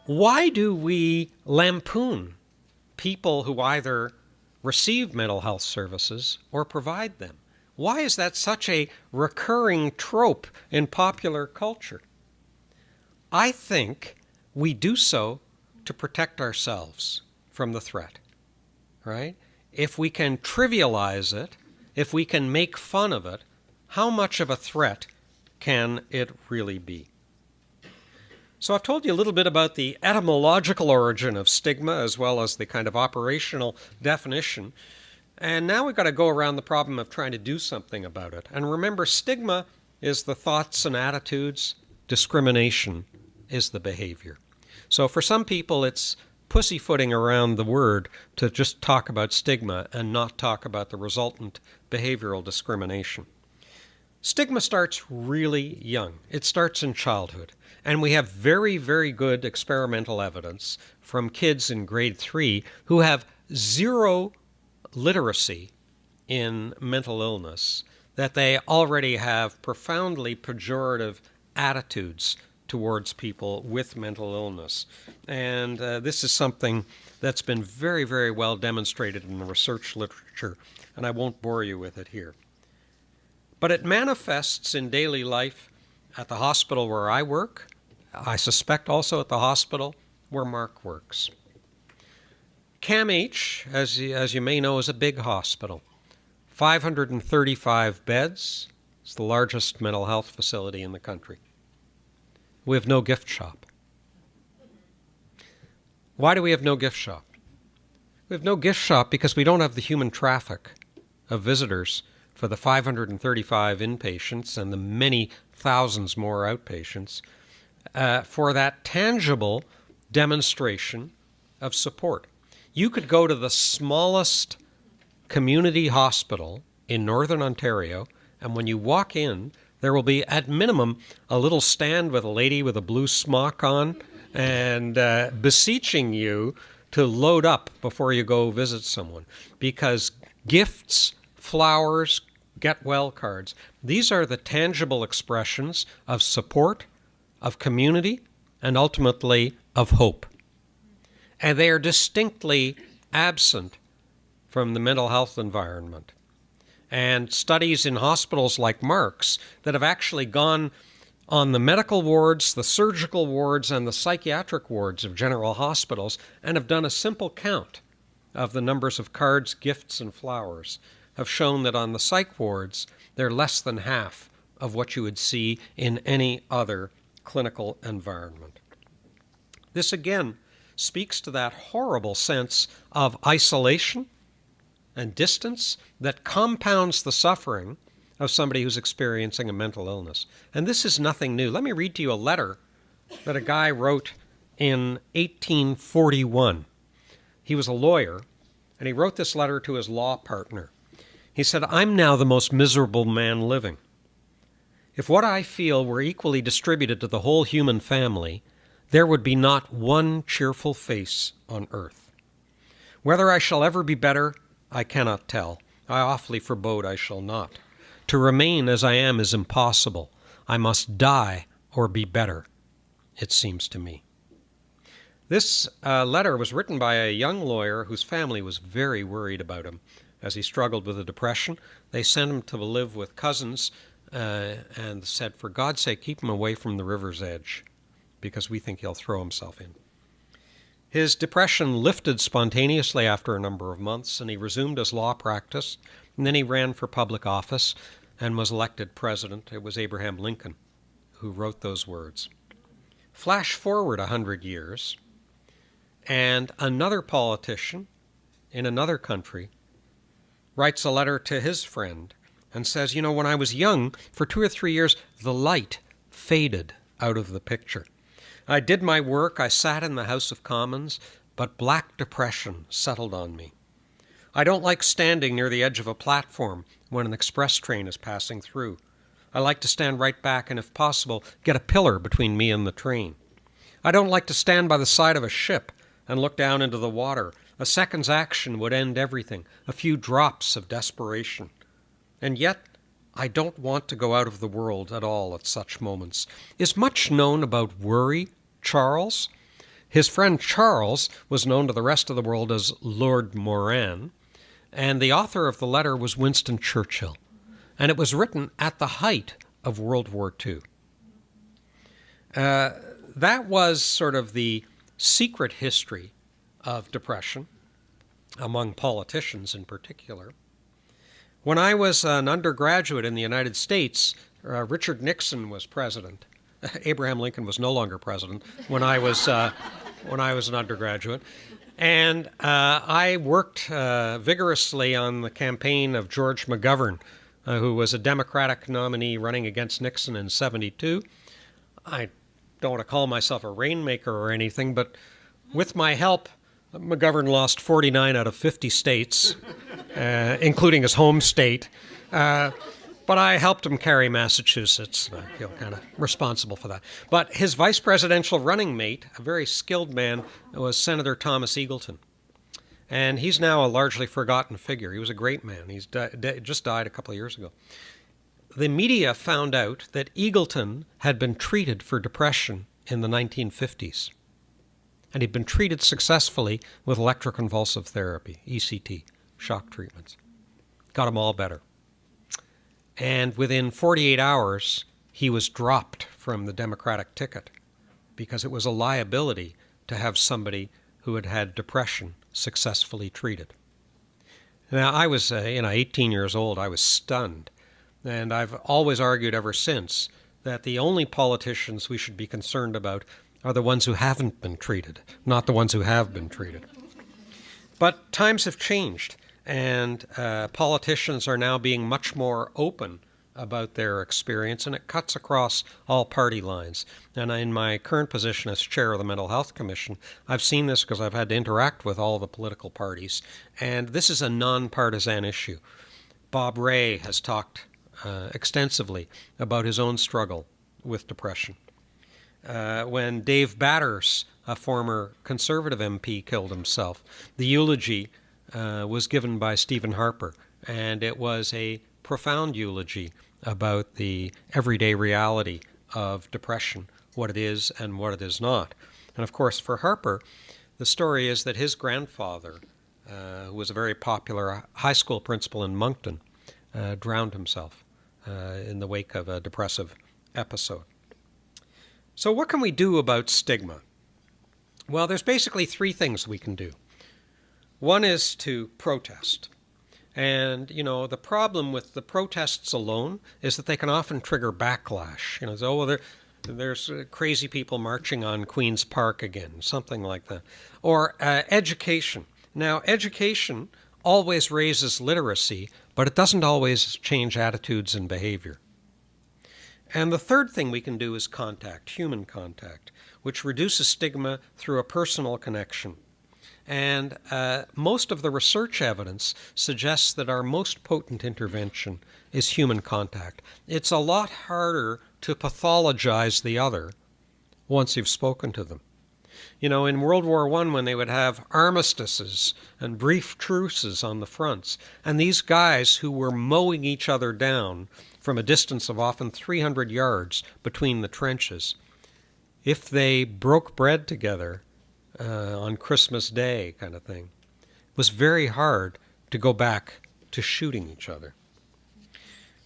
Why do we lampoon people who either receive mental health services or provide them? Why is that such a recurring trope in popular culture? I think we do so to protect ourselves from the threat, right? If we can trivialize it, if we can make fun of it, how much of a threat can it really be? So I've told you a little bit about the etymological origin of stigma as well as the kind of operational definition. And now we've got to go around the problem of trying to do something about it. And remember, stigma is the thoughts and attitudes. Discrimination is the behavior. So for some people, it's pussyfooting around the word to just talk about stigma and not talk about the resultant behavioral discrimination. Stigma starts really young. It starts in childhood. And we have very, very good experimental evidence from kids in grade 3 who have zero literacy in mental illness that they already have profoundly pejorative attitudes towards people with mental illness. And this is something that's been very, very well demonstrated in the research literature, and I won't bore you with it here. But it manifests in daily life at the hospital where I work. I suspect also at the hospital where Mark works. CAMH, as you may know, is a big hospital. 535 beds. It's the largest mental health facility in the country. We have no gift shop. Why do we have no gift shop? We have no gift shop because we don't have the human traffic of visitors for the 535 inpatients and the many thousands more outpatients for that tangible demonstration of support. You could go to the smallest community hospital in Northern Ontario, and when you walk in, there will be, at minimum, a little stand with a lady with a blue smock on and beseeching you to load up before you go visit someone. Because gifts, flowers, get well cards, these are the tangible expressions of support, of community, and ultimately of hope. And they are distinctly absent from the mental health environment. And studies in hospitals like Mark's that have actually gone on the medical wards, the surgical wards, and the psychiatric wards of general hospitals and have done a simple count of the numbers of cards, gifts, and flowers have shown that on the psych wards, they're less than half of what you would see in any other clinical environment. This again speaks to that horrible sense of isolation and distance that compounds the suffering of somebody who's experiencing a mental illness. And this is nothing new. Let me read to you a letter that a guy wrote in 1841. He was a lawyer, and he wrote this letter to his law partner. He said, "I'm now the most miserable man living. If what I feel were equally distributed to the whole human family, there would be not one cheerful face on earth. Whether I shall ever be better, I cannot tell. I awfully forebode I shall not. To remain as I am is impossible. I must die or be better, it seems to me." This letter was written by a young lawyer whose family was very worried about him as he struggled with a depression. They sent him to live with cousins and said, "For God's sake, keep him away from the river's edge, because we think he'll throw himself in." His depression lifted spontaneously after a number of months, and he resumed his law practice, and then he ran for public office and was elected president. It was Abraham Lincoln who wrote those words. Flash forward 100 years, and another politician in another country writes a letter to his friend and says, when I was young, for 2 or 3 years, the light faded out of the picture. I did my work, I sat in the House of Commons, but black depression settled on me. I don't like standing near the edge of a platform when an express train is passing through. I like to stand right back and, if possible, get a pillar between me and the train. I don't like to stand by the side of a ship and look down into the water. A second's action would end everything, a few drops of desperation. And yet, I don't want to go out of the world at all at such moments. Is much known about worry, Charles? His friend Charles was known to the rest of the world as Lord Moran, and the author of the letter was Winston Churchill. And it was written at the height of World War II. That was sort of the secret history of depression, among politicians in particular. When I was an undergraduate in the United States, Richard Nixon was president. Abraham Lincoln was no longer president when I was an undergraduate. And I worked vigorously on the campaign of George McGovern, who was a Democratic nominee running against Nixon in '72. I don't want to call myself a rainmaker or anything, but with my help, McGovern lost 49 out of 50 states, including his home state. But I helped him carry Massachusetts, and I feel kind of responsible for that. But his vice presidential running mate, a very skilled man, was Senator Thomas Eagleton. And he's now a largely forgotten figure. He was a great man. He's just died a couple of years ago. The media found out that Eagleton had been treated for depression in the 1950s. And he'd been treated successfully with electroconvulsive therapy, ECT, shock treatments. Got him all better. And within 48 hours, he was dropped from the Democratic ticket because it was a liability to have somebody who had had depression successfully treated. Now, I was 18 years old. I was stunned. And I've always argued ever since that the only politicians we should be concerned about are the ones who haven't been treated, not the ones who have been treated. But times have changed, and politicians are now being much more open about their experience, and it cuts across all party lines. And in my current position as chair of the Mental Health Commission, I've seen this because I've had to interact with all the political parties, and this is a nonpartisan issue. Bob Rae has talked extensively about his own struggle with depression. When Dave Batters, a former Conservative MP, killed himself, the eulogy was given by Stephen Harper, and it was a profound eulogy about the everyday reality of depression, what it is and what it is not. And of course, for Harper, the story is that his grandfather, who was a very popular high school principal in Moncton, drowned himself in the wake of a depressive episode. So what can we do about stigma? Well, there's basically three things we can do. One is to protest. And, the problem with the protests alone is that they can often trigger backlash. There's crazy people marching on Queen's Park again, something like that. Or education. Now, education always raises literacy, but it doesn't always change attitudes and behavior. And the third thing we can do is contact, human contact, which reduces stigma through a personal connection. And most of the research evidence suggests that our most potent intervention is human contact. It's a lot harder to pathologize the other once you've spoken to them. In World War I, when they would have armistices and brief truces on the fronts, and these guys who were mowing each other down from a distance of often 300 yards between the trenches, if they broke bread together on Christmas Day kind of thing, it was very hard to go back to shooting each other.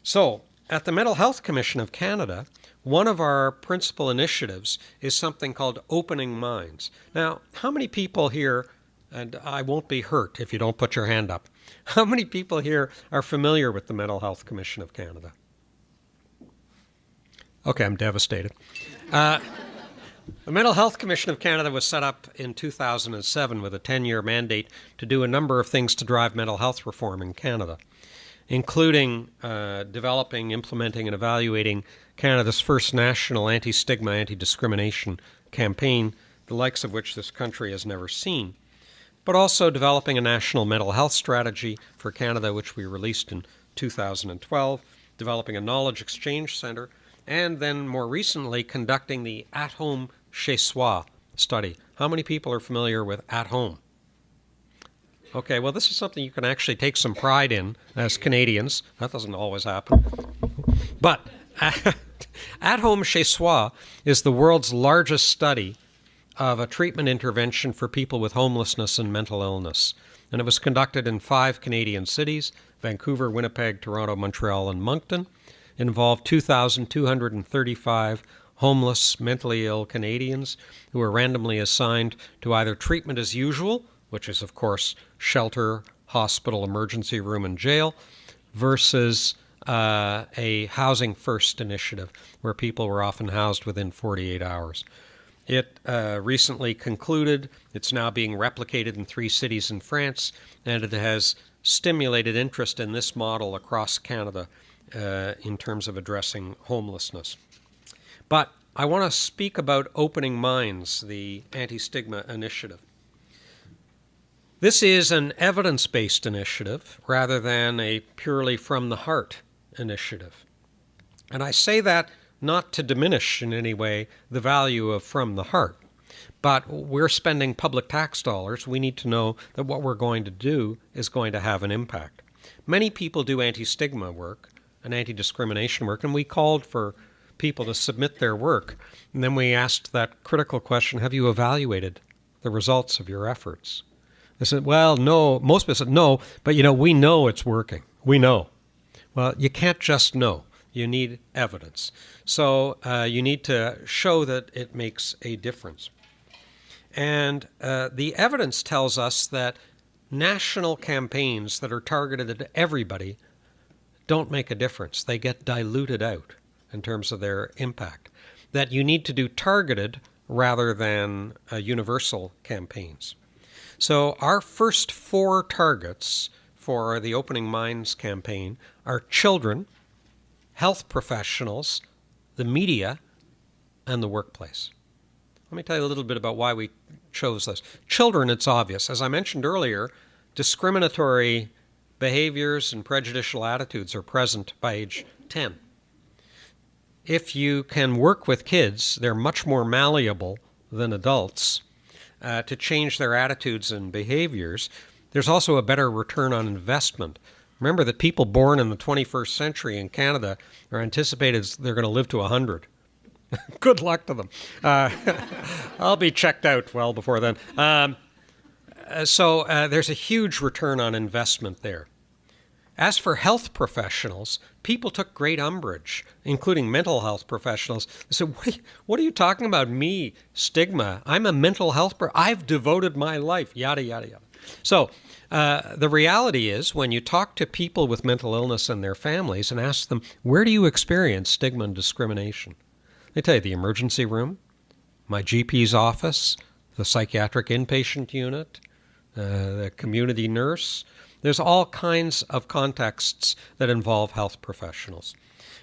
So, at the Mental Health Commission of Canada, one of our principal initiatives is something called Opening Minds. Now, how many people here, and I won't be hurt if you don't put your hand up, how many people here are familiar with the Mental Health Commission of Canada? Okay, I'm devastated. The Mental Health Commission of Canada was set up in 2007 with a 10-year mandate to do a number of things to drive mental health reform in Canada, including developing, implementing, and evaluating Canada's first national anti-stigma, anti-discrimination campaign, the likes of which this country has never seen, but also developing a national mental health strategy for Canada, which we released in 2012, developing a knowledge exchange center, and then more recently conducting the At Home Chez Soi study. How many people are familiar with At Home? Okay, well, this is something you can actually take some pride in as Canadians. That doesn't always happen. But At Home Chez Soi is the world's largest study of a treatment intervention for people with homelessness and mental illness. And it was conducted in 5 Canadian cities: Vancouver, Winnipeg, Toronto, Montreal, and Moncton. It involved 2,235 homeless, mentally ill Canadians who were randomly assigned to either treatment as usual, which is, of course, shelter, hospital, emergency room, and jail, versus a Housing First initiative, where people were often housed within 48 hours. It recently concluded. It's now being replicated in 3 cities in France, and it has stimulated interest in this model across Canada in terms of addressing homelessness. But I want to speak about Opening Minds, the anti-stigma initiative. This is an evidence-based initiative rather than a purely from-the-heart initiative. And I say that not to diminish in any way the value of from the heart, but we're spending public tax dollars. We need to know that what we're going to do is going to have an impact. Many people do anti-stigma work and anti-discrimination work, and we called for people to submit their work. And then we asked that critical question: have you evaluated the results of your efforts? They said, well, no. Most people said, no, but we know it's working. We know. Well, you can't just know. You need evidence. So you need to show that it makes a difference. And the evidence tells us that national campaigns that are targeted at everybody don't make a difference. They get diluted out in terms of their impact. That you need to do targeted rather than universal campaigns. So our first 4 targets for the Opening Minds campaign are children, health professionals, the media, and the workplace. Let me tell you a little bit about why we chose this. Children, it's obvious. As I mentioned earlier, discriminatory behaviors and prejudicial attitudes are present by age 10. If you can work with kids, they're much more malleable than adults to change their attitudes and behaviors. There's also a better return on investment. Remember that people born in the 21st century in Canada are anticipated they're going to live to 100. Good luck to them. I'll be checked out well before then. So there's a huge return on investment there. As for health professionals, people took great umbrage, including mental health professionals. They said, what are you talking about? Me, stigma. I'm a mental health I've devoted my life, yada, yada, yada. So the reality is, when you talk to people with mental illness and their families and ask them, where do you experience stigma and discrimination? They tell you the emergency room, my GP's office, the psychiatric inpatient unit, the community nurse. There's all kinds of contexts that involve health professionals.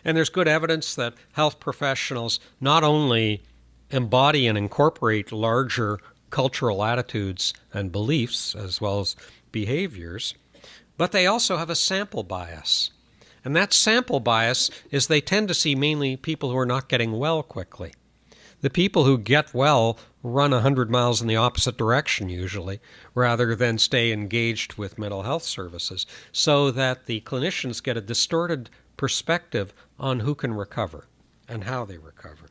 And there's good evidence that health professionals not only embody and incorporate larger cultural attitudes and beliefs as well as behaviors, but they also have a sample bias. And that sample bias is they tend to see mainly people who are not getting well quickly. The people who get well run 100 miles in the opposite direction usually, rather than stay engaged with mental health services, so that the clinicians get a distorted perspective on who can recover and how they recover.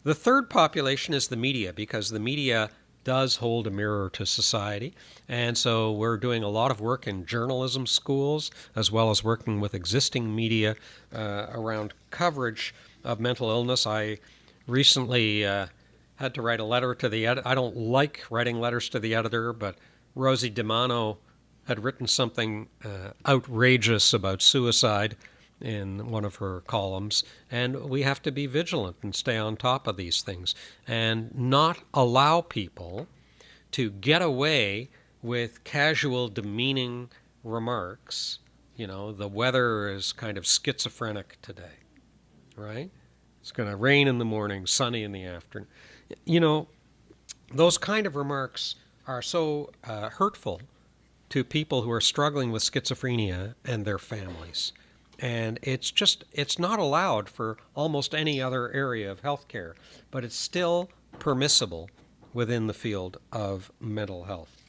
The third population is the media, because the media does hold a mirror to society. And so we're doing a lot of work in journalism schools, as well as working with existing media around coverage of mental illness. I recently had to write a letter to the editor. I don't like writing letters to the editor, but Rosie DiMano had written something outrageous about suicide in one of her columns, and we have to be vigilant and stay on top of these things and not allow people to get away with casual, demeaning remarks. The weather is kind of schizophrenic today, right? It's going to rain in the morning, sunny in the afternoon. Those kind of remarks are so hurtful to people who are struggling with schizophrenia and their families. And it's not allowed for almost any other area of healthcare, but it's still permissible within the field of mental health.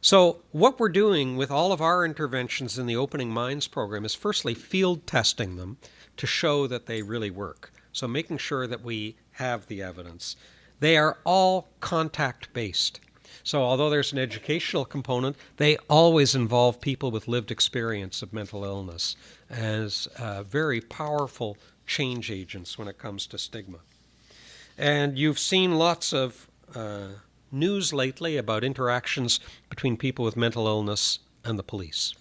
So what we're doing with all of our interventions in the Opening Minds program is firstly field testing them to show that they really work. So making sure that we have the evidence. They are all contact-based. So although there's an educational component, they always involve people with lived experience of mental illness as very powerful change agents when it comes to stigma. And you've seen lots of news lately about interactions between people with mental illness and the police.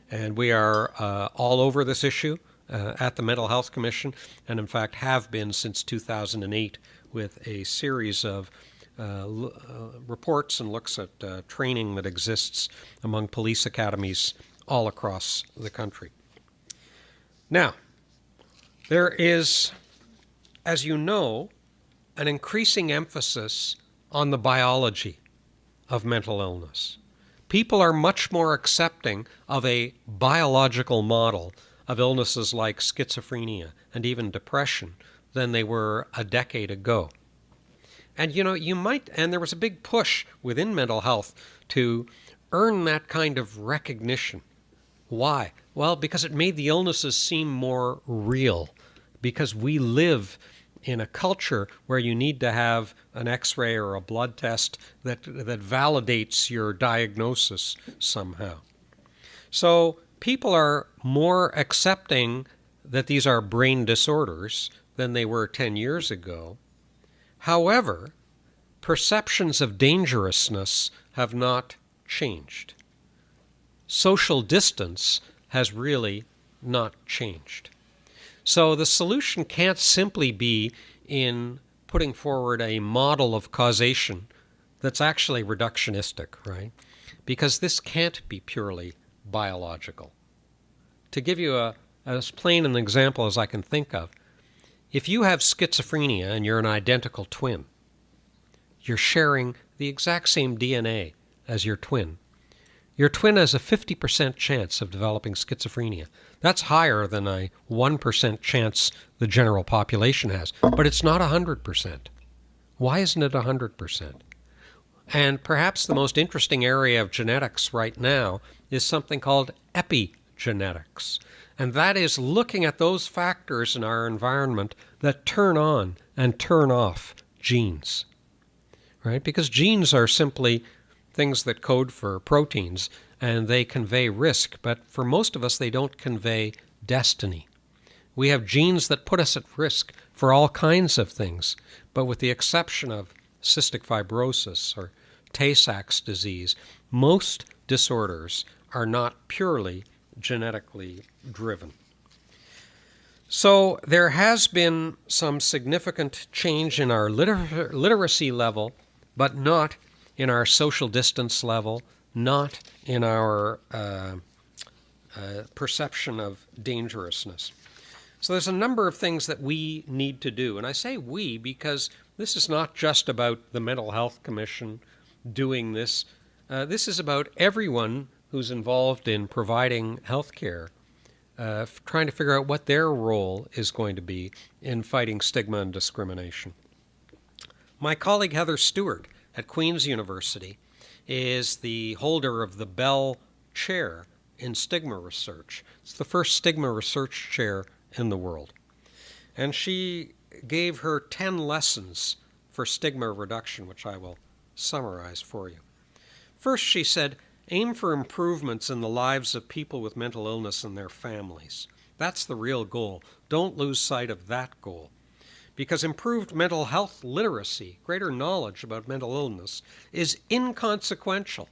And we are all over this issue at the Mental Health Commission, and in fact have been since 2008 with a series of reports and looks at training that exists among police academies all across the country. Now, there is, as you know, an increasing emphasis on the biology of mental illness. People are much more accepting of a biological model of illnesses like schizophrenia and even depression than they were a decade ago. And there was a big push within mental health to earn that kind of recognition. Why? Well, because it made the illnesses seem more real, because we live in a culture where you need to have an X-ray or a blood test that validates your diagnosis somehow. So people are more accepting that these are brain disorders than they were 10 years ago. However, perceptions of dangerousness have not changed. Social distance has really not changed. So the solution can't simply be in putting forward a model of causation that's actually reductionistic, right? Because this can't be purely biological. To give you as plain an example as I can think of, if you have schizophrenia and you're an identical twin, you're sharing the exact same DNA as your twin. Your twin has a 50% chance of developing schizophrenia. That's higher than a 1% chance the general population has, but it's not 100%. Why isn't it 100%? And perhaps the most interesting area of genetics right now is something called epigenetics. And that is looking at those factors in our environment that turn on and turn off genes, right? Because genes are simply things that code for proteins, and they convey risk, but for most of us, they don't convey destiny. We have genes that put us at risk for all kinds of things, but with the exception of cystic fibrosis or Tay-Sachs disease, most disorders are not purely genetically driven. So there has been some significant change in our literacy level, but not in our social distance level, not in our perception of dangerousness. So there's a number of things that we need to do. And I say we because this is not just about the Mental Health Commission doing this. This is about everyone who's involved in providing health care, trying to figure out what their role is going to be in fighting stigma and discrimination. My colleague Heather Stewart at Queen's University is the holder of the Bell Chair in Stigma Research. It's the first Stigma Research Chair in the world. And she gave her 10 lessons for stigma reduction, which I will summarize for you. First, she said, aim for improvements in the lives of people with mental illness and their families. That's the real goal. Don't lose sight of that goal. Because improved mental health literacy, greater knowledge about mental illness, is inconsequential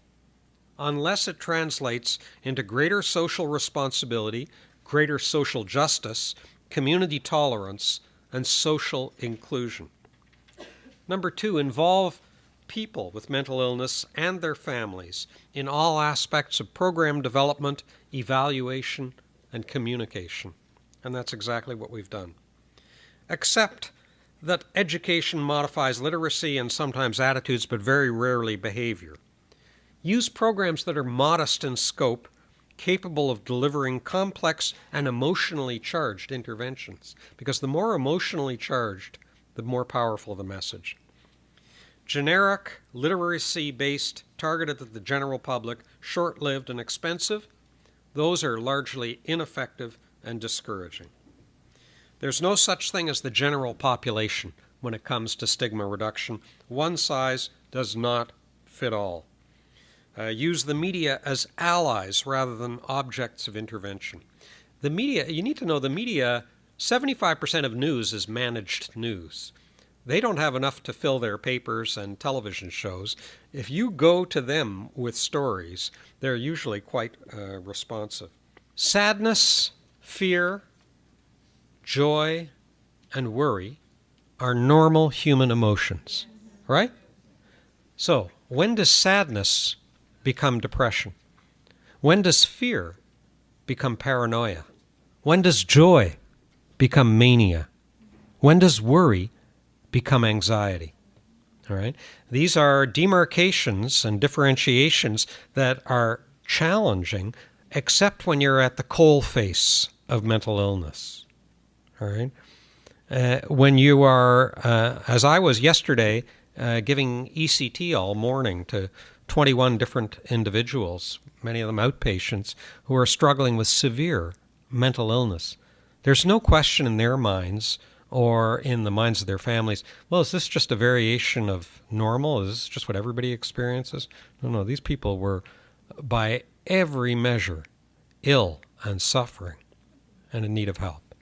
unless it translates into greater social responsibility, greater social justice, community tolerance, and social inclusion. Number 2, involve people with mental illness and their families in all aspects of program development, evaluation, and communication. And that's exactly what we've done. Accept that education modifies literacy and sometimes attitudes, but very rarely behavior. Use programs that are modest in scope, capable of delivering complex and emotionally charged interventions, because the more emotionally charged, the more powerful the message. Generic, literacy-based targeted at the general public, short-lived and expensive, those are largely ineffective and discouraging. There's no such thing as the general population when it comes to stigma reduction. One size does not fit all. Use the media as allies rather than objects of intervention. The media, you need to know the media, 75% of news is managed news. They don't have enough to fill their papers and television shows. If you go to them with stories, they're usually quite responsive. Sadness, fear, joy, and worry are normal human emotions, right? So, when does sadness become depression? When does fear become paranoia? When does joy become mania? When does worry become anxiety? All right? These are demarcations and differentiations that are challenging, except when you're at the coalface of mental illness. All right? When you are, as I was yesterday, giving ECT all morning to 21 different individuals, many of them outpatients, who are struggling with severe mental illness. There's no question in their minds or in the minds of their families, well, is this just a variation of normal? Is this just what everybody experiences? No, these people were, by every measure, ill and suffering and in need of help.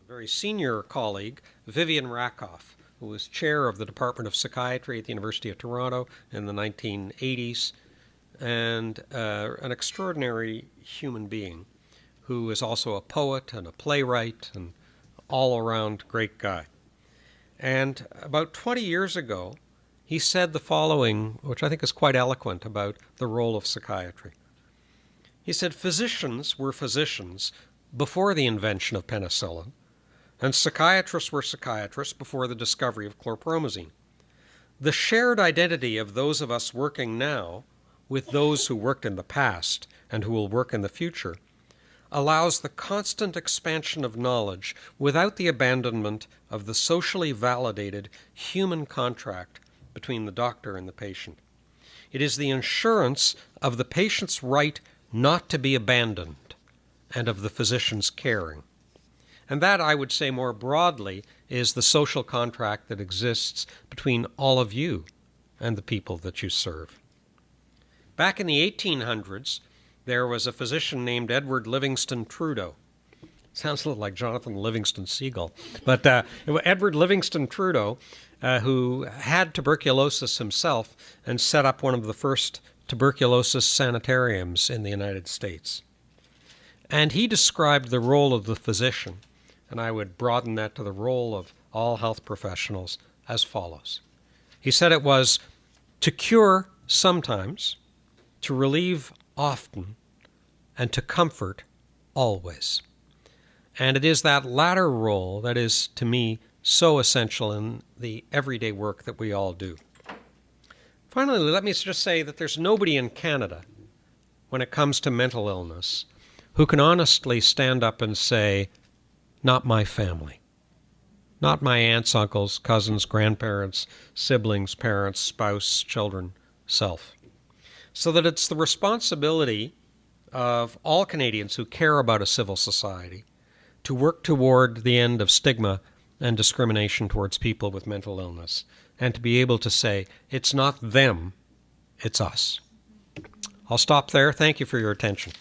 A very senior colleague, Vivian Rakoff, who was chair of the Department of Psychiatry at the University of Toronto in the 1980s, and an extraordinary human being who is also a poet and a playwright and all-around great guy. And about 20 years ago, he said the following, which I think is quite eloquent about the role of psychiatry. He said, physicians were physicians before the invention of penicillin, and psychiatrists were psychiatrists before the discovery of chlorpromazine. The shared identity of those of us working now with those who worked in the past and who will work in the future allows the constant expansion of knowledge without the abandonment of the socially validated human contract between the doctor and the patient. It is the assurance of the patient's right not to be abandoned and of the physician's caring. And that, I would say more broadly, is the social contract that exists between all of you and the people that you serve. Back in the 1800s, there was a physician named Edward Livingston Trudeau. Sounds a little like Jonathan Livingston Seagull. But Edward Livingston Trudeau, who had tuberculosis himself and set up one of the first tuberculosis sanitariums in the United States. And he described the role of the physician, and I would broaden that to the role of all health professionals, as follows. He said it was to cure sometimes, to relieve often, and to comfort always. And it is that latter role that is, to me, so essential in the everyday work that we all do. Finally, let me just say that there's nobody in Canada, when it comes to mental illness, who can honestly stand up and say, not my family. Not my aunts, uncles, cousins, grandparents, siblings, parents, spouse, children, self. So that it's the responsibility of all Canadians who care about a civil society to work toward the end of stigma and discrimination towards people with mental illness, and to be able to say, it's not them, it's us. I'll stop there. Thank you for your attention.